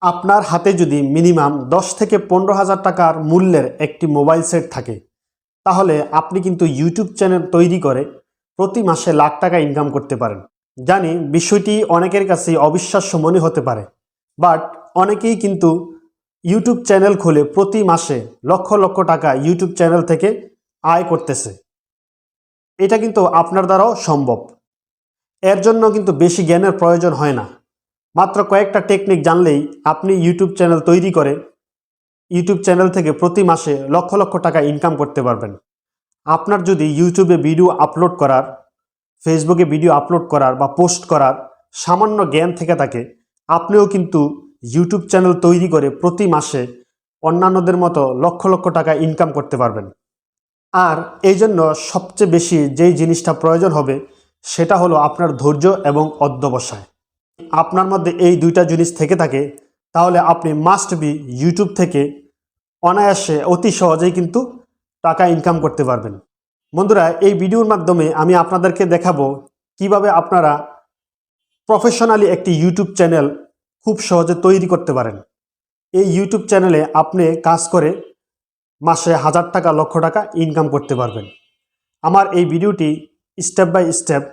আপনার হাতে যদি মিনিমাম 10 থেকে 15,000 টাকার মূল্যের একটি মোবাইল সেট থাকে, তাহলে আপনি কিন্তু ইউটিউব চ্যানেল তৈরি করে প্রতি মাসে লাখ টাকা ইনকাম করতে পারেন। জানি বিষয়টি অনেকের কাছেই অবিশ্বাস্য মনে হতে পারে, বাট অনেকেই কিন্তু ইউটিউব চ্যানেল খুলে প্রতি মাসে লক্ষ লক্ষ টাকা ইউটিউব চ্যানেল থেকে আয় করতেছে। এটা কিন্তু আপনার দ্বারাও সম্ভব। এর জন্য কিন্তু বেশি জ্ঞানের প্রয়োজন হয় না। মাত্র কয়েকটা টেকনিক জানলেই আপনি ইউটিউব চ্যানেল তৈরি করে ইউটিউব চ্যানেল থেকে প্রতি মাসে লক্ষ লক্ষ টাকা ইনকাম করতে পারবেন। আপনার যদি ইউটিউবে ভিডিও আপলোড করার, ফেসবুকে ভিডিও আপলোড করার বা পোস্ট করার সামান্য জ্ঞান থেকে থাকে, আপনিও কিন্তু ইউটিউব চ্যানেল তৈরি করে প্রতি মাসে অন্যান্যদের মতো লক্ষ লক্ষ টাকা ইনকাম করতে পারবেন। আর এই জন্য সবচেয়ে বেশি যেই জিনিসটা প্রয়োজন হবে সেটা হলো আপনার ধৈর্য এবং অধ্যবসায়। আপনার মধ্যে এই দুইটা জিনিস থেকে থাকে, তাহলে আপনি মাস্ট বি ইউটিউব থেকে অনায়াসে অতি সহজেই কিন্তু টাকা ইনকাম করতে পারবেন। বন্ধুরা, এই ভিডিওর মাধ্যমে আমি আপনাদেরকে দেখাবো কিভাবে আপনারা প্রফেশনালি একটি ইউটিউব চ্যানেল খুব সহজে তৈরি করতে পারেন। এই ইউটিউব চ্যানেলে আপনি কাজ করে মাসে 1000 টাকা লক্ষ টাকা ইনকাম করতে পারবেন। আমার এই ভিডিওটি স্টেপ বাই স্টেপ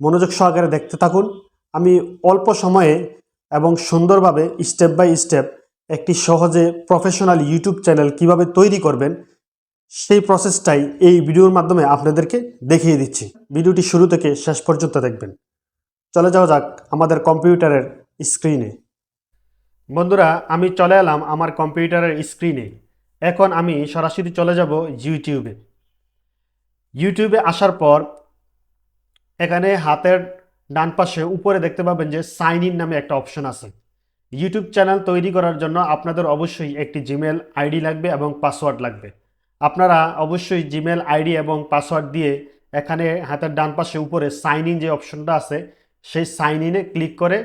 মনোযোগ সহকারে দেখতে থাকুন। আমি অল্প সময়ে এবং সুন্দরভাবে স্টেপ বাই স্টেপ একটি সহজে প্রফেশনাল ইউটিউব চ্যানেল কিভাবে তৈরি করবেন সেই প্রসেসটাই এই ভিডিওর মাধ্যমে আপনাদেরকে দেখিয়ে দিচ্ছি। ভিডিওটি শুরু থেকে শেষ পর্যন্ত দেখবেন। চলে যাওয়া যাক আমাদের কম্পিউটারের স্ক্রিনে। বন্ধুরা, আমি চলে এলাম আমার কম্পিউটারের স্ক্রিনে। এখন আমি সরাসরি চলে যাব ইউটিউবে। ইউটিউবে আসার পর এখানে হাতের ডান পাশে উপরে দেখতে পাবেন যে সাইন ইন নামে একটা অপশন আছে। ইউটিউব চ্যানেল তৈরি করার জন্য আপনাদের অবশ্যই একটি জিমেল আইডি লাগবে এবং পাসওয়ার্ড লাগবে। আপনারা অবশ্যই জিমেল আইডি এবং পাসওয়ার্ড দিয়ে এখানে হাতের ডান পাশে উপরে সাইন ইন যে অপশনটা আছে সেই সাইন ইনে ক্লিক করে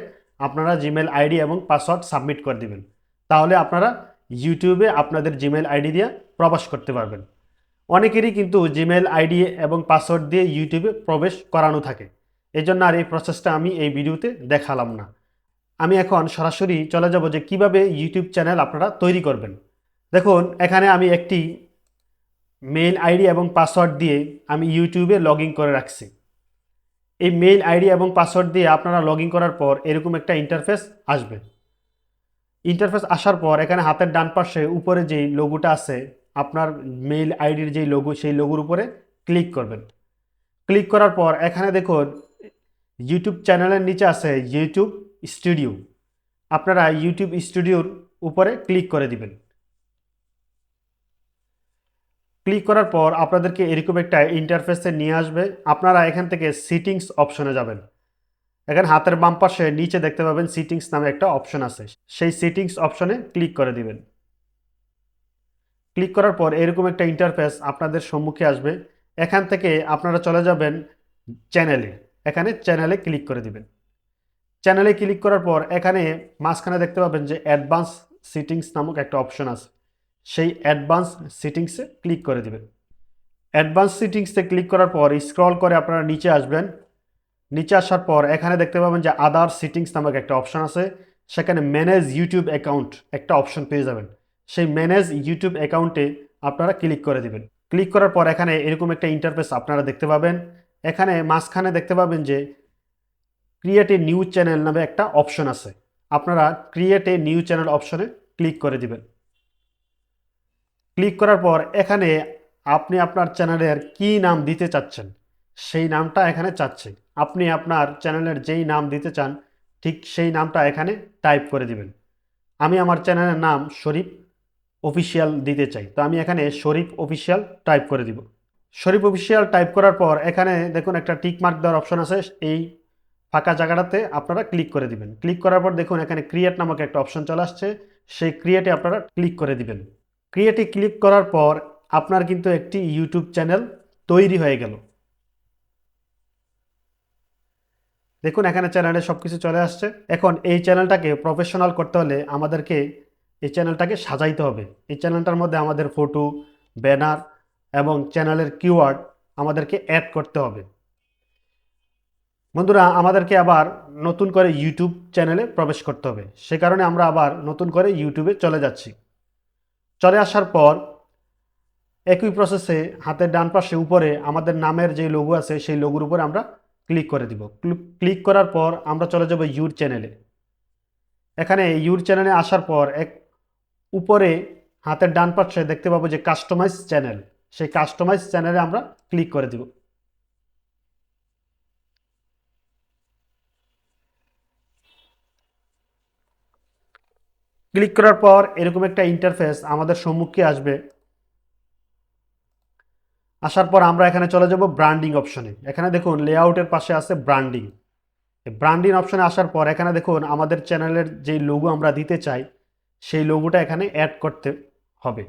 আপনারা জিমেল আইডি এবং পাসওয়ার্ড সাবমিট করে দিবেন। তাহলে আপনারা ইউটিউবে আপনাদের জিমেল আইডি দিয়ে প্রবেশ করতে পারবেন। অনেকেরই কিন্তু জিমেল আইডি এবং পাসওয়ার্ড দিয়ে ইউটিউবে প্রবেশ করানো থাকে, এই জন্য আর এই প্রসেসটা আমি এই ভিডিওতে দেখালাম না। আমি এখন সরাসরি চলে যাব যে কিভাবে ইউটিউব চ্যানেল আপনারা তৈরি করবেন। দেখুন, এখানে আমি একটি মেইল আইডি এবং পাসওয়ার্ড দিয়ে আমি ইউটিউবে লগ ইন করে রাখছি। এই মেইল আইডি এবং পাসওয়ার্ড দিয়ে আপনারা লগ ইন করার পর এরকম একটা ইন্টারফেস আসবে। ইন্টারফেস আসার পর এখানে হাতের ডান পাশে উপরে যেই লোগোটা আছে, আপনার মেইল আইডির যেই লোগো, সেই লোগোর উপরে ক্লিক করবেন। ক্লিক করার পর এখানে দেখুন ইউটিউব চ্যানেলের নিচে আছে ইউটিউব স্টুডিও। আপনারা ইউটিউব স্টুডিওর উপরে ক্লিক করে দিবেন। ক্লিক করার পর আপনাদেরকে এরকম একটা ইন্টারফেসে নিয়ে আসবে। আপনারা এখান থেকে সিটিংস অপশনে যাবেন। এখানে হাতের বাম পাশে নিচে দেখতে পাবেন সিটিংস নামে একটা অপশন আছে, সেই সিটিংস অপশনে ক্লিক করে দিবেন। ক্লিক করার পর এরকম একটা ইন্টারফেস আপনাদের সম্মুখে আসবে। এখান থেকে আপনারা চলে যাবেন চ্যানেলে। এখানে চ্যানেলে ক্লিক করে দিবেন। চ্যানেলে ক্লিক করার পর এখানে মাঝখানে দেখতে পাবেন যে অ্যাডভান্স সিটিংস নামক একটা অপশন আছে, সেই অ্যাডভান্স সিটিংসে ক্লিক করে দিবেন। অ্যাডভান্স সিটিংসে ক্লিক করার পর স্ক্রল করে আপনারা নিচে আসবেন। নিচে আসার পর এখানে দেখতে পাবেন যে আদার সিটিংস নামক একটা অপশন আছে, সেখানে ম্যানেজ ইউটিউব অ্যাকাউন্ট একটা অপশন পেয়ে যাবেন। সেই ম্যানেজ ইউটিউব অ্যাকাউন্টে আপনারা ক্লিক করে দিবেন। ক্লিক করার পর এখানে এরকম একটা ইন্টারফেস আপনারা দেখতে পাবেন। এখানে মাঝখানে দেখতে পাবেন যে ক্রিয়েট এ নিউ চ্যানেল নামে একটা অপশন আছে। আপনারা ক্রিয়েট এ নিউ চ্যানেল অপশনে ক্লিক করে দিবেন। ক্লিক করার পর এখানে আপনি আপনার চ্যানেলের কি নাম দিতে চাচ্ছেন সেই নামটা এখানে চাচ্ছে। আপনি আপনার চ্যানেলের যেই নাম দিতে চান ঠিক সেই নামটা এখানে টাইপ করে দিবেন। আমি আমার চ্যানেলের নাম শরীফ অফিসিয়াল দিতে চাই, তো আমি এখানে শরীফ অফিসিয়াল টাইপ করে দিব। শরীফ অফিসিয়াল টাইপ করার পর এখানে দেখুন একটা টিক মার্ক দেওয়ার অপশন আছে, এই ফাঁকা জায়গাটাতে আপনারা ক্লিক করে দিবেন। ক্লিক করার পর দেখুন এখানে ক্রিয়েট নামক একটা অপশন চলে আসছে, সেই ক্রিয়েটে আপনারা ক্লিক করে দিবেন। ক্রিয়েটে ক্লিক করার পর আপনার কিন্তু একটি ইউটিউব চ্যানেল তৈরি হয়ে গেল। দেখুন এখানে চ্যানেলে সব কিছু চলে আসছে। এখন এই চ্যানেলটাকে প্রফেশনাল করতে হলে আমাদেরকে এই চ্যানেলটাকে সাজাইতে হবে। এই চ্যানেলটার মধ্যে আমাদের ফটো, ব্যানার এবং চ্যানেলের কিওয়ার্ড আমাদেরকে অ্যাড করতে হবে। বন্ধুরা, আমাদেরকে আবার নতুন করে ইউটিউব চ্যানেলে প্রবেশ করতে হবে। সে কারণে আমরা আবার নতুন করে ইউটিউবে চলে যাচ্ছি। চলে আসার পর একই প্রসেসে হাতের ডান পাশে উপরে আমাদের নামের যে লোগো আছে সেই লোগোর উপরে আমরা ক্লিক করে দিব। ক্লিক করার পর আমরা চলে যাব ইউর চ্যানেলে। এখানে ইউর চ্যানেলে আসার পর উপরে হাতের ডান পাশে দেখতে পাবো যে কাস্টমাইজ চ্যানেল, সেই কাস্টমাইজ চ্যানেলে আমরা ক্লিক করে দিব। ক্লিক করার পর এরকম একটা ইন্টারফেস আমাদের সম্মুখে আসবে। আসার পর আমরা এখানে চলে যাব ব্র্যান্ডিং অপশনে। এখানে দেখুন লেআউটের পাশে আছে ব্র্যান্ডিং। ব্র্যান্ডিং অপশনে আসার পর এখানে দেখুন আমাদের চ্যানেলের যেই লোগো আমরা দিতে চাই সেই লোগোটা এখানে অ্যাড করতে হবে।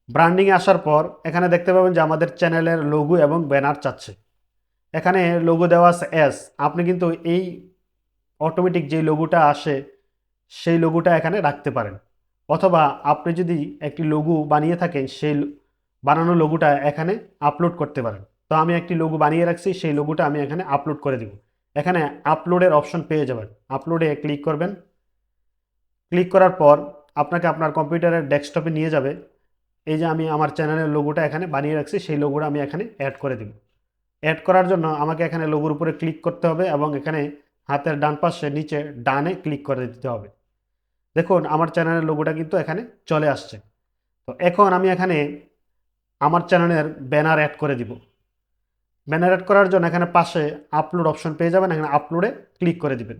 ব্র্যান্ডিংয়ে আসার পর এখানে দেখতে পাবেন যে আমাদের চ্যানেলের লোগো এবং ব্যানার চাচ্ছে। এখানে লোগো দেওয়া আছে এস। আপনি কিন্তু এই অটোমেটিক যেই লোগোটা আসে সেই লোগোটা এখানে রাখতে পারেন, অথবা আপনি যদি একটি লোগো বানিয়ে থাকেন সেই বানানো লোগোটা এখানে আপলোড করতে পারেন। তো আমি একটি লোগো বানিয়ে রাখছি, সেই লোগোটা আমি এখানে আপলোড করে দিব। এখানে আপলোডের অপশন পেয়ে যাবেন, আপলোডে ক্লিক করবেন। ক্লিক করার পর আপনাকে আপনার কম্পিউটারের ডেস্কটপে নিয়ে যাবে। এই যে আমি আমার চ্যানেলের লোগোটা এখানে বানিয়ে রাখছি, সেই লোগোটা আমি এখানে অ্যাড করে দিব। অ্যাড করার জন্য আমাকে এখানে লোগোর উপরে ক্লিক করতে হবে এবং এখানে হাতের ডান পাশে নিচে ডানে ক্লিক করে দিতে হবে। দেখুন আমার চ্যানেলের লোগোটা কিন্তু এখানে চলে আসছে। তো এখন আমি এখানে আমার চ্যানেলের ব্যানার অ্যাড করে দিব। ব্যানার অ্যাড করার জন্য এখানে পাশে আপলোড অপশন পেয়ে যাবেন, এখানে আপলোডে ক্লিক করে দিবেন।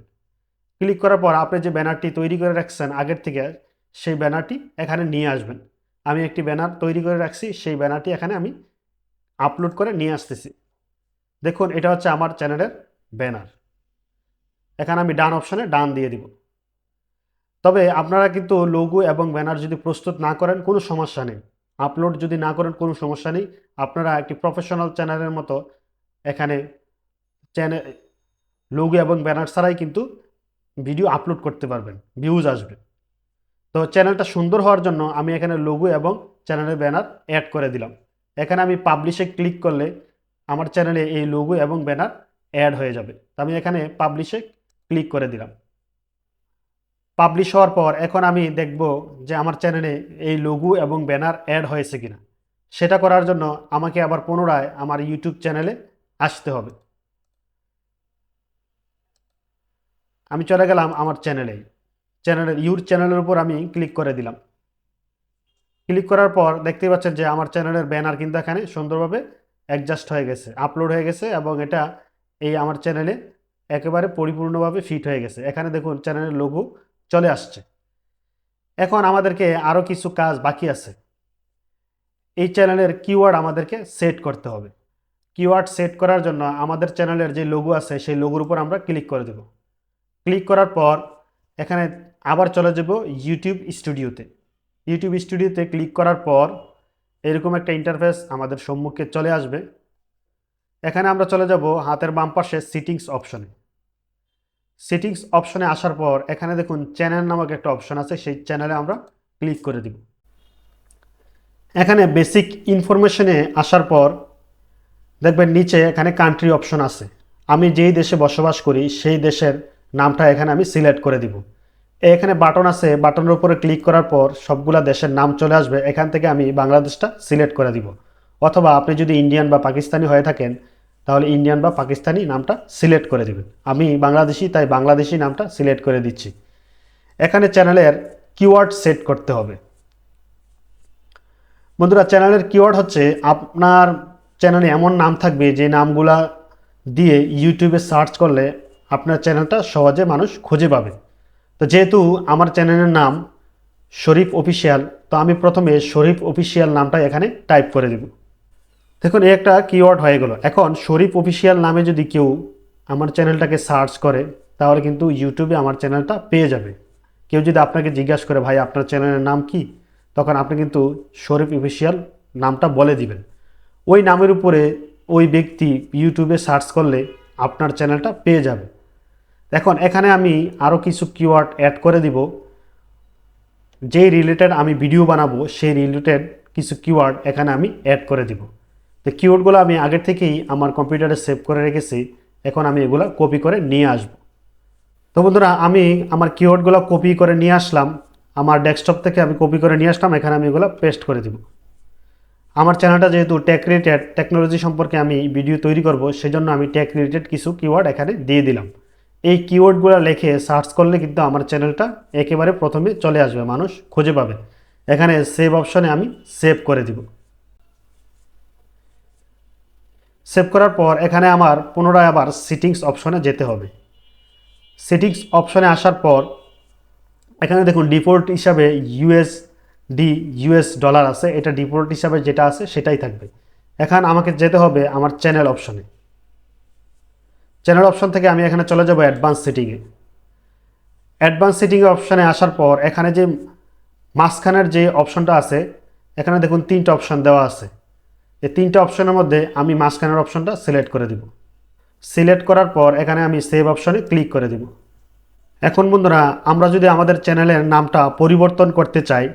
ক্লিক করার পর আপনি যে ব্যানারটি তৈরি করে রাখছেন আগের থেকে, সেই ব্যানারটি এখানে নিয়ে আসবেন। আমি একটি ব্যানার তৈরি করে রাখছি, সেই ব্যানারটি এখানে আমি আপলোড করে নিয়ে আসতেছি। দেখুন এটা হচ্ছে আমার চ্যানেলের ব্যানার। এখানে আমি ডান অপশনে ডান দিয়ে দিব। তবে আপনারা কিন্তু লোগো এবং ব্যানার যদি প্রস্তুত না করেন কোনো সমস্যা নেই, আপলোড যদি না করেন কোনো সমস্যা নেই। আপনারা একটি প্রফেশনাল চ্যানেলের মতো এখানে চ্যানেল লোগো এবং ব্যানার ছাড়াই কিন্তু ভিডিও আপলোড করতে পারবেন, ভিউজ আসবে। তো চ্যানেলটা সুন্দর হওয়ার জন্য আমি এখানে লোগো এবং চ্যানেলের ব্যানার অ্যাড করে দিলাম। এখানে আমি পাবলিশে ক্লিক করলে আমার চ্যানেলে এই লোগো এবং ব্যানার অ্যাড হয়ে যাবে। তো আমি এখানে পাবলিশে ক্লিক করে দিলাম। পাবলিশ হওয়ার পর এখন আমি দেখব যে আমার চ্যানেলে এই লোগো এবং ব্যানার অ্যাড হয়েছে কিনা। সেটা করার জন্য আমাকে আবার পুনরায় আমার ইউটিউব চ্যানেলে আসতে হবে। আমি চলে গেলাম আমার চ্যানেলের ইউর চ্যানেলের উপর আমি ক্লিক করে দিলাম। ক্লিক করার পর দেখতেই পাচ্ছেন যে আমার চ্যানেলের ব্যানার কিন্তু এখানে সুন্দরভাবে অ্যাডজাস্ট হয়ে গেছে, আপলোড হয়ে গেছে এবং এটা এই আমার চ্যানেলে একেবারে পরিপূর্ণভাবে ফিট হয়ে গেছে। এখানে দেখুন চ্যানেলের লোগো চলে আসছে। এখন আমাদেরকে আরও কিছু কাজ বাকি আছে। এই চ্যানেলের কিওয়ার্ড আমাদেরকে সেট করতে হবে। কিওয়ার্ড সেট করার জন্য আমাদের চ্যানেলের যে লোগো আছে সেই লোগোর উপর আমরা ক্লিক করে দেব। ক্লিক করার পর এখানে আবার চলে যাব ইউটিউব স্টুডিওতে। ইউটিউব স্টুডিওতে ক্লিক করার পর এরকম একটা ইন্টারফেস আমাদের সম্মুখে চলে আসবে। এখানে আমরা চলে যাব হাতের বাম পাশে সেটিংস অপশনে। সেটিংস অপশনে আসার পর এখানে দেখুন চ্যানেল নামক একটা অপশন আছে, সেই চ্যানেলে আমরা ক্লিক করে দিব। এখানে বেসিক ইনফরমেশনে আসার পর দেখবেন নিচে এখানে কান্ট্রি অপশন আছে। আমি যেই দেশে বসবাস করি সেই দেশের নামটা এখানে আমি সিলেক্ট করে দিব। এখানে বাটন আছে, বাটনের উপরে ক্লিক করার পর সবগুলা দেশের নাম চলে আসবে। এখান থেকে আমি বাংলাদেশটা সিলেক্ট করে দিব, অথবা আপনি যদি ইন্ডিয়ান বা পাকিস্তানি হয়ে থাকেন তাহলে ইন্ডিয়ান বা পাকিস্তানি নামটা সিলেক্ট করে দিবেন। আমি বাংলাদেশি, তাই বাংলাদেশি নামটা সিলেক্ট করে দিচ্ছি। এখানে চ্যানেলের কিওয়ার্ড সেট করতে হবে। বন্ধুরা, চ্যানেলের কিওয়ার্ড হচ্ছে আপনার চ্যানেলে এমন নাম থাকবে যে নামগুলা দিয়ে ইউটিউবে সার্চ করলে আপনার চ্যানেলটা সহজে মানুষ খুঁজে পাবে। তো যেহেতু আমার চ্যানেলের নাম শরীফ অফিসিয়াল, তো আমি প্রথমে শরীফ অফিসিয়াল নামটা এখানে টাইপ করে দেব। দেখুন এই একটা কিওয়ার্ড হয়ে গেল। এখন শরীফ অফিসিয়াল নামে যদি কেউ আমার চ্যানেলটাকে সার্চ করে তাহলে কিন্তু ইউটিউবে আমার চ্যানেলটা পেয়ে যাবে। কেউ যদি আপনাকে জিজ্ঞাসা করে ভাই আপনার চ্যানেলের নাম কি, তখন আপনি কিন্তু শরীফ অফিসিয়াল নামটা বলে দিবেন। ওই নামের উপরে ওই ব্যক্তি ইউটিউবে সার্চ করলে আপনার চ্যানেলটা পেয়ে যাবে। এখন এখানে আমি আরও কিছু কিওয়ার্ড অ্যাড করে দিব। যেই রিলেটেড আমি ভিডিও বানাবো সেই রিলেটেড কিছু কিওয়ার্ড এখানে আমি অ্যাড করে দিব। তো কিওয়ার্ডগুলো আমি আগের থেকেই আমার কম্পিউটারে সেভ করে রেখেছি। এখন আমি এগুলো কপি করে নিয়ে আসব। তো বন্ধুরা আমি আমার কিওয়ার্ডগুলো কপি করে নিয়ে আসলাম, আমার ডেস্কটপ থেকে আমি কপি করে নিয়ে আসলাম, এখানে আমি এগুলো পেস্ট করে দিব। আমার চ্যানেলটা যেহেতু টেক রিলেটেড, টেকনোলজি সম্পর্কে আমি ভিডিও তৈরি করব, সেজন্য আমি টেক রিলেটেড কিছু কিওয়ার্ড এখানে দিয়ে দিলাম। এই কিওয়ার্ডগুলো লিখে সার্চ করলে কিন্তু আমার চ্যানেলটা একেবারে প্রথমে চলে আসবে, মানুষ খুঁজে পাবে। এখানে সেভ অপশনে আমি সেভ করে দিব। সেভ করার পর এখানে আমার পুনরায় আবার সেটিংস অপশনে যেতে হবে। সেটিংস অপশনে আসার পর এখানে দেখুন ডিফল্ট হিসাবে ইউএস ডলার আছে, এটা ডিফল্ট হিসাবে যেটা আছে সেটাই থাকবে। এখন আমাকে যেতে হবে আমার চ্যানেল অপশনে। চ্যানেল অপশন থেকে আমি এখানে চলে যাব অ্যাডভান্স সেটিংয়ে। অ্যাডভান্স সেটিংয়ে অপশানে আসার পর এখানে যে মাঝখানের যে অপশনটা আছে, এখানে দেখুন 3টা অপশন দেওয়া আছে। এই 3টা অপশনের মধ্যে আমি মাঝখানের অপশনটা সিলেক্ট করে দিব। সিলেক্ট করার পর এখানে আমি সেভ অপশনে ক্লিক করে দিব। এখন বন্ধুরা আমরা যদি আমাদের চ্যানেলের নামটা পরিবর্তন করতে চাই,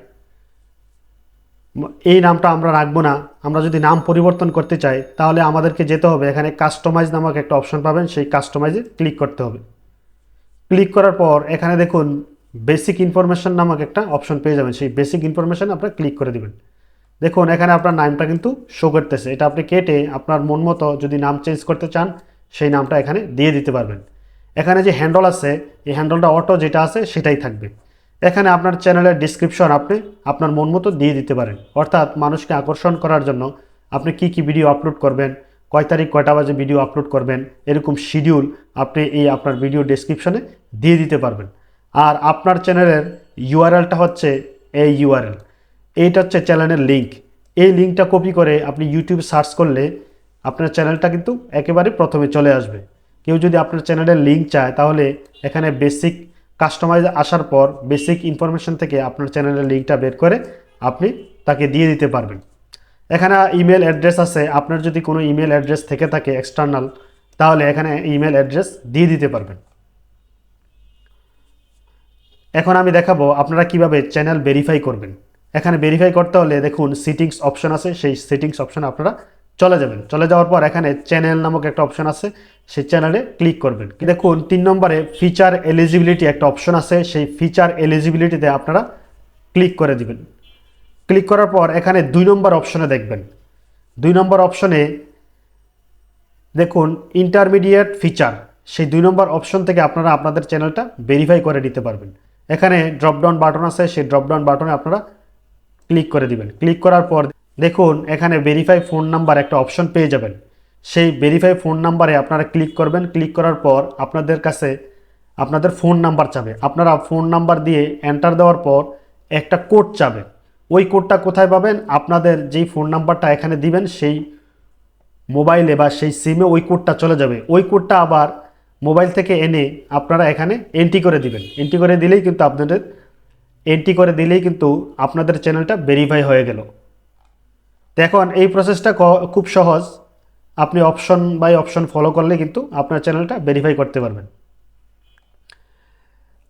এই নামটা আমরা রাখবো না, আমরা যদি নাম পরিবর্তন করতে চাই তাহলে আমাদেরকে যেতে হবে এখানে কাস্টমাইজ নামক একটা অপশন পাবেন, সেই কাস্টমাইজে ক্লিক করতে হবে। ক্লিক করার পর এখানে দেখুন বেসিক ইনফরমেশন নামক একটা অপশন পেয়ে যাবেন, সেই বেসিক ইনফরমেশন আপনারা ক্লিক করে দিবেন। দেখুন এখানে আপনার নামটা কিন্তু শো করতেছে, এটা আপনি কেটে আপনার মন মতো যদি নাম চেঞ্জ করতে চান সেই নামটা এখানে দিয়ে দিতে পারবেন। এখানে যে হ্যান্ডল আছে, এই হ্যান্ডলটা অটো যেটা আছে সেটাই থাকবে। এখানে আপনার চ্যানেলের ডিসক্রিপশন আপনি আপনার মন মতো দিয়ে দিতে পারেন, অর্থাৎ মানুষকে আকর্ষণ করার জন্য আপনি কি ভিডিও আপলোড করবেন, কয় তারিখ কয়টা বাজে ভিডিও আপলোড করবেন, এরকম শিডিউল আপনি এই আপনার ভিডিও ডেসক্রিপশনে দিয়ে দিতে পারবেন। আর আপনার চ্যানেলের ইউআরএলটা হচ্ছে এই ইউআরএল, এইটা হচ্ছে চ্যানেলের লিঙ্ক। এই লিঙ্কটা কপি করে আপনি ইউটিউবে সার্চ করলে আপনার চ্যানেলটা কিন্তু একেবারে প্রথমে চলে আসবে। কেউ যদি আপনার চ্যানেলের লিঙ্ক চায় তাহলে এখানে বেসিক কাস্টমাইজ আসার পর বেসিক ইনফরমেশন থেকে আপনার চ্যানেলের লিঙ্কটা বের করে আপনি তাকে দিয়ে দিতে পারবেন। এখানে ইমেল অ্যাড্রেস আছে, আপনার যদি কোনো ইমেল অ্যাড্রেস থেকে থাকে এক্সটার্নাল, তাহলে এখানে ইমেল অ্যাড্রেস দিয়ে দিতে পারবেন। এখন আমি দেখাবো আপনারা কিভাবে চ্যানেল ভেরিফাই করবেন। এখানে ভেরিফাই করতে হলে দেখুন সেটিংস অপশন আছে, সেই সেটিংস অপশন আপনারা চলে যাবেন। চলে যাওয়ার পর এখানে চ্যানেল নামক একটা অপশন আছে, সেই চ্যানেলে ক্লিক করবেন। দেখুন 3 নম্বরে ফিচার এলিজিবিলিটি একটা অপশন আছে, সেই ফিচার এলিজিবিলিটিতে আপনারা ক্লিক করে দিবেন। ক্লিক করার পর এখানে 2 নম্বর অপশনে দেখবেন, 2 নম্বর অপশনে দেখুন ইন্টারমিডিয়েট ফিচার, সেই 2 নম্বর অপশন থেকে আপনারা আপনাদের চ্যানেলটা ভেরিফাই করে নিতে পারবেন। এখানে ড্রপডাউন বাটন আছে, সেই ড্রপডাউন বাটনে আপনারা ক্লিক করে দিবেন। ক্লিক করার পর দেখুন এখানে ভেরিফাই ফোন নাম্বার একটা অপশন পেয়ে যাবেন, সেই ভেরিফাই ফোন নাম্বারে আপনারা ক্লিক করবেন। ক্লিক করার পর আপনাদের কাছে আপনাদের ফোন নাম্বার চাবে, আপনারা ফোন নাম্বার দিয়ে এন্টার দেওয়ার পর একটা কোড চাবে। ওই কোডটা কোথায় পাবেন? আপনাদের যেই ফোন নাম্বারটা এখানে দিবেন সেই মোবাইলে বা সেই সিমে ওই কোডটা চলে যাবে। ওই কোডটা আবার মোবাইল থেকে এনে আপনারা এখানে এন্ট্রি করে দিবেন। এন্ট্রি করে দিলেই কিন্তু আপনাদের চ্যানেলটা ভেরিফাই হয়ে গেল। তো এখন এই প্রসেসটা খুব সহজ, আপনি অপশন বাই অপশন ফলো করলে কিন্তু আপনার চ্যানেলটা ভেরিফাই করতে পারবেন।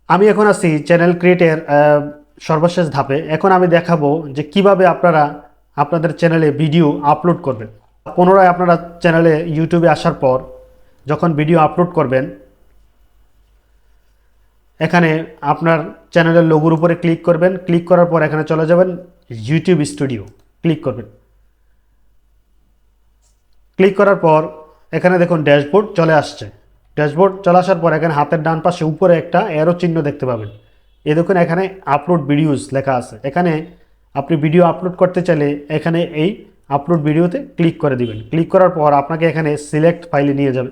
আমি এখন আছি চ্যানেল ক্রিয়েটের সর্বশেষ ধাপে। এখন আমি দেখাবো যে কিভাবে আপনারা আপনাদের চ্যানেলে ভিডিও আপলোড করবেন। পুনরায় আপনারা চ্যানেলে ইউটিউবে আসার পর যখন ভিডিও আপলোড করবেন, এখানে আপনার চ্যানেলের লোগোর উপরে ক্লিক করবেন। ক্লিক করার পর এখানে চলে যাবেন ইউটিউব স্টুডিও, ক্লিক করবেন। ক্লিক করার পর এখানে দেখুন ড্যাশবোর্ড চলে আসছে। ড্যাশবোর্ড চলে আসার পর এখানে হাতের ডান পাশে উপরে একটা অ্যারো চিহ্ন দেখতে পাবেন। এই দেখুন এখানে আপলোড ভিডিওস লেখা আছে। এখানে আপনি ভিডিও আপলোড করতে চাইলে এখানে এই আপলোড ভিডিওতে ক্লিক করে দিবেন। ক্লিক করার পর আপনাকে এখানে সিলেক্ট ফাইলে নিয়ে যাবে।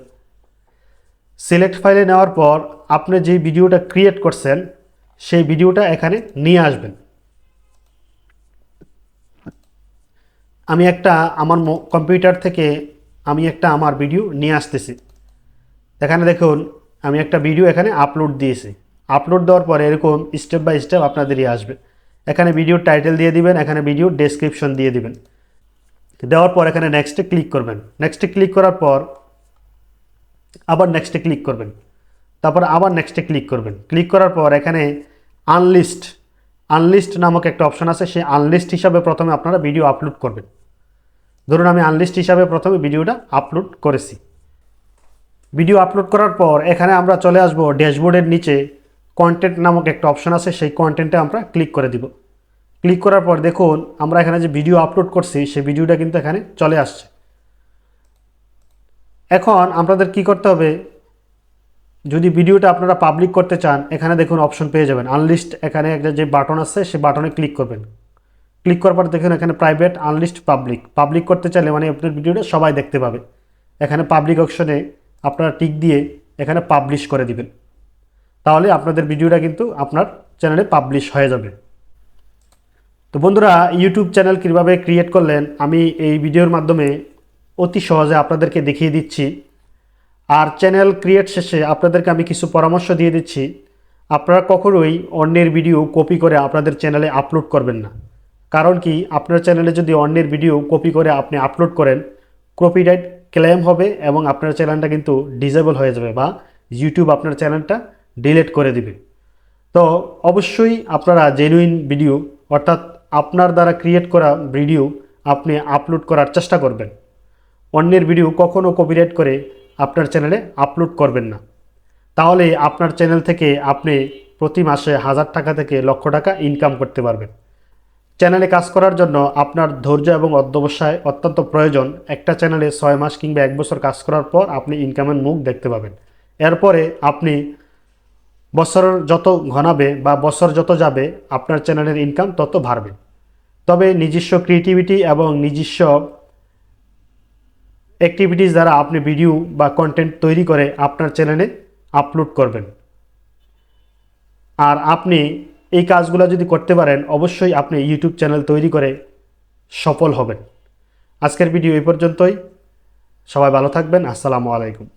সিলেক্ট ফাইলে নেওয়ার পর আপনি যে ভিডিওটা ক্রিয়েট করছেন সেই ভিডিওটা এখানে নিয়ে আসবেন। আমি একটা আমার কম্পিউটার থেকে আমার ভিডিও নিয়ে আসতেছি। এখানে দেখুন আমি একটা ভিডিও এখানে আপলোড দিয়েছি। আপলোড দেওয়ার পরে এরকম স্টেপ বাই স্টেপ আপনাদেরই আসবে। এখানে ভিডিওর টাইটেল দিয়ে দিবেন, এখানে ভিডিওর ডেসক্রিপশন দিয়ে দিবেন। দেওয়ার পর এখানে নেক্সটে ক্লিক করবেন। নেক্সটে ক্লিক করার পর আবার নেক্সটে ক্লিক করবেন, তারপর আবার নেক্সটে ক্লিক করবেন। ক্লিক করার পর এখানে আনলিস্ট নামক একটা অপশন আছে, সেই আনলিস্ট হিসাবে প্রথমে আপনারা ভিডিও আপলোড করবেন। ধরুন আমি আনলিস্ট হিসাবে প্রথমে ভিডিওটা আপলোড করেছি। ভিডিও আপলোড করার পর এখানে আমরা চলে আসব ড্যাশবোর্ডের নিচে কন্টেন্ট নামক একটা অপশন আছে, সেই কন্টেন্টে আমরা ক্লিক করে দিব। ক্লিক করার পর দেখুন আমরা এখানে যে ভিডিও আপলোড করছি সেই ভিডিওটা কিন্তু এখানে চলে আসছে। এখন আপনাদের কি করতে হবে, যদি ভিডিওটা আপনারা পাবলিক করতে চান এখানে দেখুন অপশন পেয়ে যাবেন আনলিস্ট, এখানে একটা যে বাটন আছে সেই বাটনে ক্লিক করবেন। ক্লিক করার পর দেখুন এখানে প্রাইভেট, আনলিস্ট, পাবলিক। পাবলিক করতে চাইলে মানে আপনার ভিডিওটা সবাই দেখতে পাবে, এখানে পাবলিক অপশনে আপনারা টিক দিয়ে এখানে পাবলিশ করে দিবেন, তাহলে আপনাদের ভিডিওটা কিন্তু আপনার চ্যানেলে পাবলিশ হয়ে যাবে। তো বন্ধুরা, ইউটিউব চ্যানেল কীভাবে ক্রিয়েট করলেন আমি এই ভিডিওর মাধ্যমে অতি সহজে আপনাদেরকে দেখিয়ে দিচ্ছি। আর চ্যানেল ক্রিয়েট শেষে আপনাদেরকে আমি কিছু পরামর্শ দিয়ে দিচ্ছি। আপনারা কখনোই অন্যের ভিডিও কপি করে আপনাদের চ্যানেলে আপলোড করবেন না। কারণ কি, আপনার চ্যানেলে যদি অন্যের ভিডিও কপি করে আপনি আপলোড করেন, কপিরাইট ক্লেম হবে এবং আপনার চ্যানেলটা কিন্তু ডিসেবল হয়ে যাবে বা ইউটিউব আপনার চ্যানেলটা ডিলিট করে দিবে। তো অবশ্যই আপনারা জেনুইন ভিডিও, অর্থাৎ আপনার দ্বারা ক্রিয়েট করা ভিডিও আপনি আপলোড করার চেষ্টা করবেন। অন্যের ভিডিও কখনও কপিরাইট করে আপনার চ্যানেলে আপলোড করবেন না, তাহলে আপনার চ্যানেল থেকে আপনি প্রতি মাসে 1000 টাকা থেকে লক্ষ টাকা ইনকাম করতে পারবেন। চ্যানেলে কাজ করার জন্য আপনার ধৈর্য এবং অধ্যবসায় অত্যন্ত প্রয়োজন। একটা চ্যানেলে 6 মাস কিংবা 1 বছর কাজ করার পর আপনি ইনকামের মুখ দেখতে পাবেন। এরপরে আপনি বছর যত ঘনাবে বা বছর যত যাবে আপনার চ্যানেলের ইনকাম তত বাড়বে। তবে নিজস্ব ক্রিয়েটিভিটি এবং নিজস্ব অ্যাক্টিভিটিস দ্বারা আপনি ভিডিও বা কন্টেন্ট তৈরি করে আপনার চ্যানেলে আপলোড করবেন। আর আপনি এই কাজগুলো যদি করতে পারেন অবশ্যই আপনি ইউটিউব চ্যানেল তৈরি করে সফল হবেন। আজকের ভিডিও এই পর্যন্তই। সবাই ভালো থাকবেন। আসসালামু আলাইকুম।